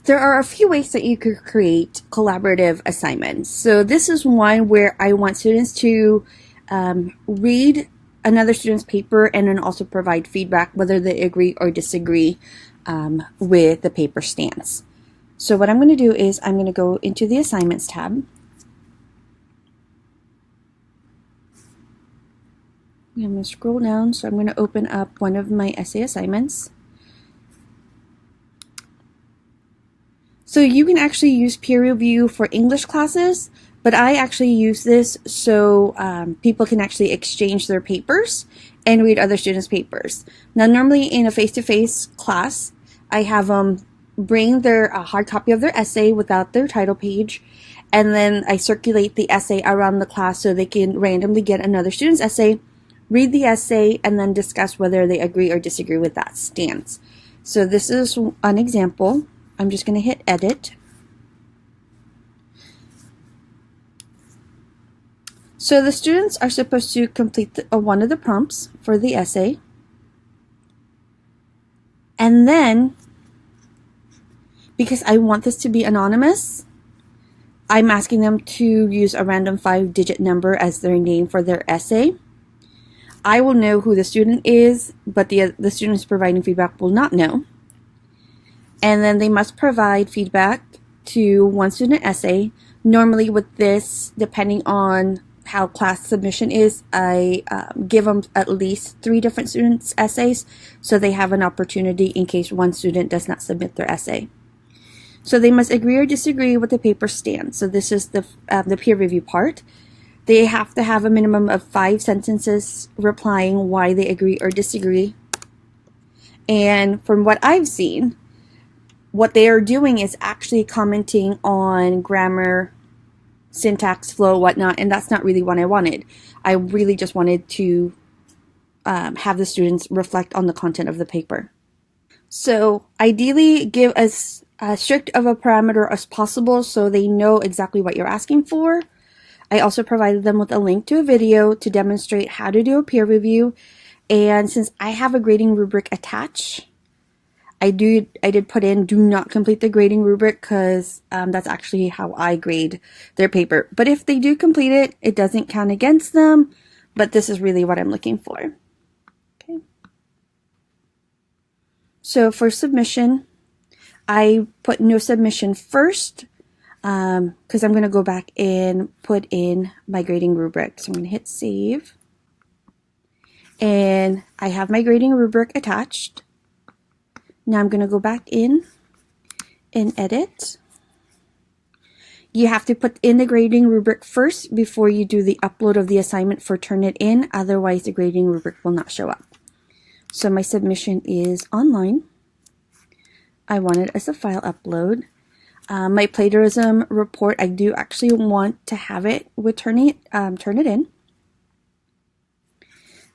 there are a few ways that you could create collaborative assignments. So this is one where I want students to read another student's paper and then also provide feedback whether they agree or disagree with the paper stance. So what I'm going to do is I'm going to go into the assignments tab. I'm going to scroll down, so I'm going to open up one of my essay assignments. So you can actually use peer review for English classes, but I actually use this so people can actually exchange their papers and read other students' papers. Now, normally in a face-to-face class, I have them bring their hard copy of their essay without their title page, and then I circulate the essay around the class so they can randomly get another student's essay, read the essay, and then discuss whether they agree or disagree with that stance. So this is an example. I'm just going to hit edit. So the students are supposed to complete one of the prompts for the essay. And then, because I want this to be anonymous, I'm asking them to use a random 5-digit number as their name for their essay. I will know who the student is, but the students providing feedback will not know. And then they must provide feedback to one student essay. Normally with this, depending on how class submission is, I give them at least 3 different students' essays so they have an opportunity in case one student does not submit their essay. So they must agree or disagree with the paper stance. So this is the peer review part. They have to have a minimum of 5 sentences replying why they agree or disagree. And from what I've seen, what they are doing is actually commenting on grammar, syntax, flow, whatnot, and that's not really what I wanted. I really just wanted to have the students reflect on the content of the paper. So ideally, give as strict of a parameter as possible so they know exactly what you're asking for. I also provided them with a link to a video to demonstrate how to do a peer review, and since I have a grading rubric attached, I did put in do not complete the grading rubric because that's actually how I grade their paper. But if they do complete it, it doesn't count against them, but this is really what I'm looking for. Okay. So for submission, I put no submission first because I'm going to go back and put in my grading rubric. So I'm going to hit save. And I have my grading rubric attached. Now I'm going to go back in and edit. You have to put in the grading rubric first before you do the upload of the assignment for Turnitin. Otherwise, the grading rubric will not show up. So my submission is online. I want it as a file upload. My plagiarism report, I do actually want to have it with Turnitin.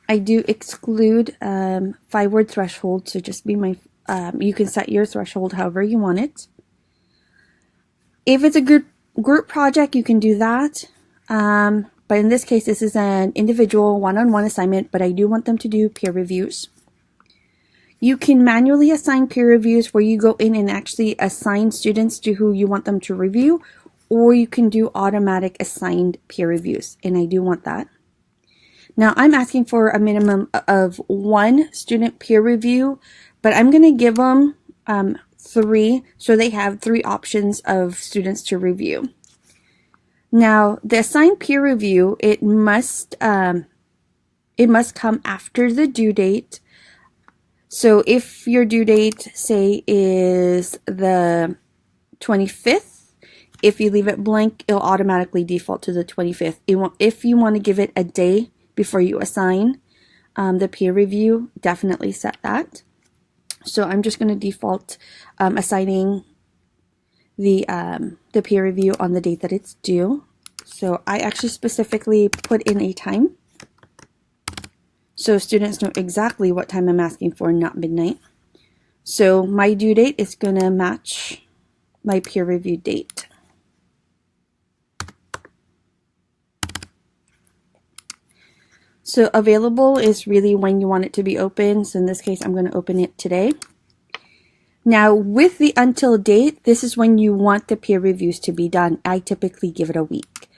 I do exclude 5-word threshold, so just be my you can set your threshold however you want it. If it's a group project, you can do that. But in this case, this is an individual one-on-one assignment, but I do want them to do peer reviews. You can manually assign peer reviews where you go in and actually assign students to who you want them to review, or you can do automatic assigned peer reviews, and I do want that. Now, I'm asking for a minimum of 1 student peer review, but I'm going to give them 3, so they have 3 options of students to review. Now, the assigned peer review, it must come after the due date. So if your due date, say, is the 25th, if you leave it blank, it'll automatically default to the 25th. If you want to give it a day before you assign the peer review, definitely set that. So I'm just going to default assigning the peer review on the date that it's due. So I actually specifically put in a time so students know exactly what time I'm asking for, not midnight. So my due date is going to match my peer review date. So available is really when you want it to be open. So in this case, I'm going to open it today. Now, with the until date, this is when you want the peer reviews to be done. I typically give it a week.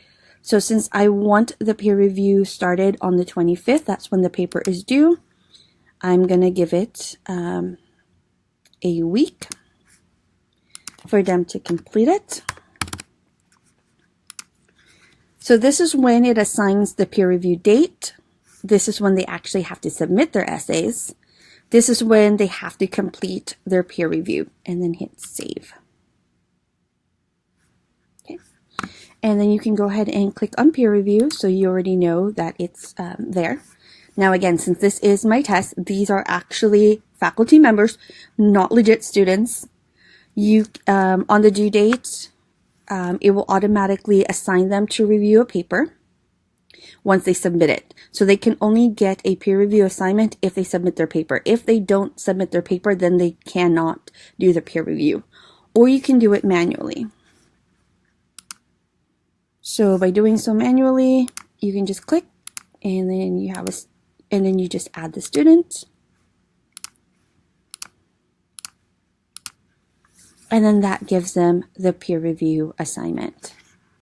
So since I want the peer review started on the 25th, that's when the paper is due, I'm going to give it a week for them to complete it. So this is when it assigns the peer review date. This is when they actually have to submit their essays. This is when they have to complete their peer review, and then hit save. Okay. And then you can go ahead and click on peer review, so you already know that it's there. Now again, since this is my test, these are actually faculty members, not legit students. You on the due date, it will automatically assign them to review a paper once they submit it. So they can only get a peer review assignment if they submit their paper. If they don't submit their paper, then they cannot do the peer review. Or you can do it manually. So by doing so manually, you can just click, and then you have and then you just add the student. And then that gives them the peer review assignment.